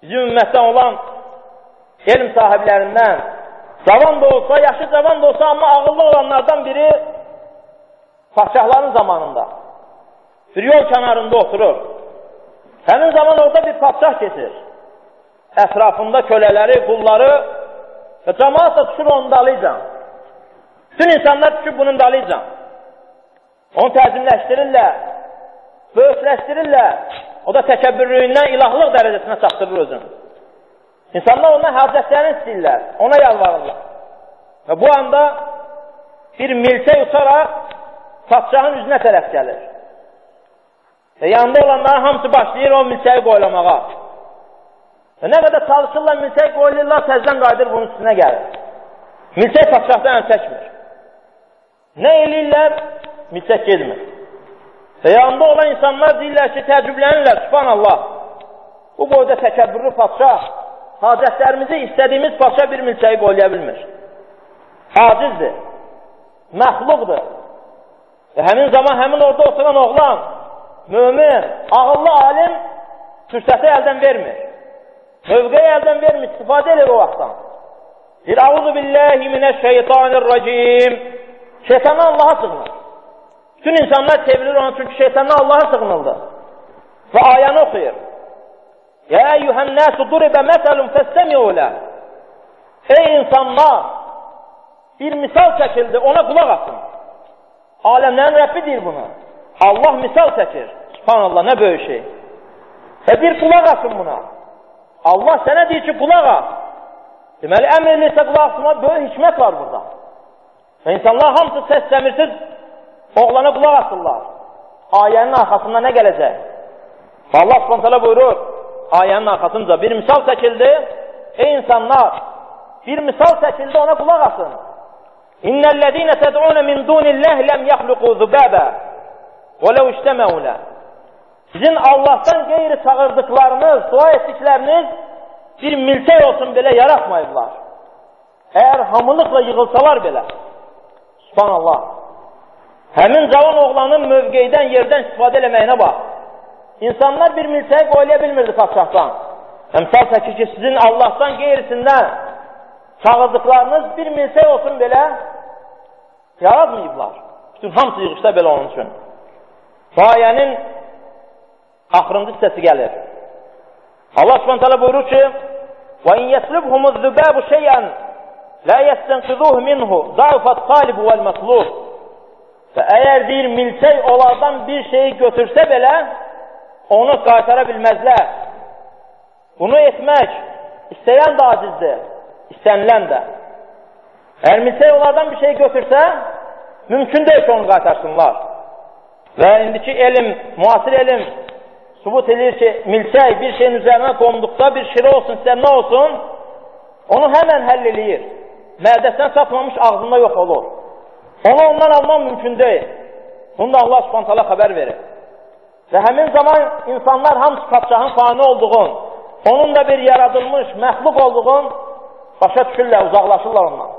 bizim ümmətdən olan elm sahiblərindən cavan da olsa, yaşı cavan da olsa, amma ağıllı olanlardan biri padşahların zamanında bir yol kənarında oturur. Həmin zaman orada bir padşah keçir. Ətrafında kölələri, qulları və cəmaat da düşür onun dalıcan. Bütün insanlar düşür bunun dalıcan. Onu təzimləşdirirlər, böyükləşdirirlər. O da təkəbbürlüyündən ilahlıq dərəcəsinə çatdırır özünü. İnsanlar ona hacətlərini istəyirlər, ona yalvarırlar. Və bu anda bir milçək uçaraq padşahın üzünə tərəf gəlir. Və yanında olanların hamısı başlayır o milçəyi qoylamağa. Və nə qədər çalışırlar, milçək qoyulurlar, təzdən qaydır bunun üstünə gəlir. Milçək padşahdan əl çəkmir. Nə eləyirlər? Milçək gezmir. Və yanında olan insanlar deyirlər ki, təəccüblənirlər, subhanallah. Bu boyda təkəbbürlü padşah, hacətlərimizi istədiyimiz padşah bir milçəyi qoyulaya bilmir. Acizdir, məxluqdur. Və həmin zaman, həmin orada oturan oğlan, mömin, ağıllı alim fürsəti əldən vermir. Mövqeyi əldən vermir, istifadə edir o vaxtdan. Bir əuzu billahi minəşşeytanirracim. Şeytanı Allaha sığınır. Bütün insanlar çevirir onu çünki şeytanı Allaha sığınırdı. Və ayəni oxuyur. Ya eyyuhən nəsu duribə məsəlun fəstəmi'u ləh. Ey insanlar, bir misal çəkildi, ona qulaq asın. Aləmlərin Rəbbi deyir bunu. Allah misal çəkir. Subhanallah, nə böyük şey. Bir qulaq asın buna. Allah sənə deyir ki, qulaq as. Deməli, əmr edirsə qulaq asma, böyük hikmət var burada. Və insanlar hamısı səs səmirsiz oğlana qulaq asırlar. Ayənin arxasında nə gələcək? Allah s.ə. buyurur, ayənin arxasınca bir misal çəkildi. Ey insanlar, bir misal çəkildi, ona qulaq asın. İnnəl-ləzīnə təd'unə min dunilləh ləm yaxluqu zübəbə və ləv işləməunə. Sizin Allahdan qeyri çağırdıqlarınız, dua etdikləriniz bir milçək olsun belə yaratmayıblar. Əgər hamılıqla yığılsalar belə. Subhanallah. Həmin cavan oğlanın mövqeydən, yerdən istifadə eləməyinə bax. İnsanlar bir milçəyi qoylaya bilmirdi padşahdan. Misal çəkir ki, sizin Allahdan qeyrisindən çağırdıqlarınız bir milçək olsun belə yaratmayıblar. Bütün hamısı yığışda belə onun üçün. Bu ayənin axırıncı hissəsi gəlir. Allah s.ə. buyurur ki, وَاِنْ يَسْلُبْهُمُ الذُّبَابُ شَيْئًا لَا يَسْتَنْقِذُوهُ مِنْهُ ضَعْفَ الطَّالِبُ وَالْمَطْلُوبُ. Və əgər deyir, milçək onlardan bir şeyi götürsə belə, onu qaytara bilməzlər. Bunu etmək istəyən də acizdir, istənilən də. Əgər milçək onlardan bir şey götürsə, mümkün deyil ki, onu qaytarsınlar. Və indiki elm, müasir elm sübut edir ki, milçək bir şeyin üzərinə qonduqda bir şirə olsun, istər nə olsun, onu həmən həll eləyir. Mədəsinə çatmamış ağzında yox olur. Onu ondan almaq mümkün deyil. Bunu da Allah subhanətələ xəbər verir. Və həmin zaman insanlar hamısı padşahın fani olduğun, onun da bir yaradılmış, məxluq olduğun başa düşürlər, uzaqlaşırlar ondan.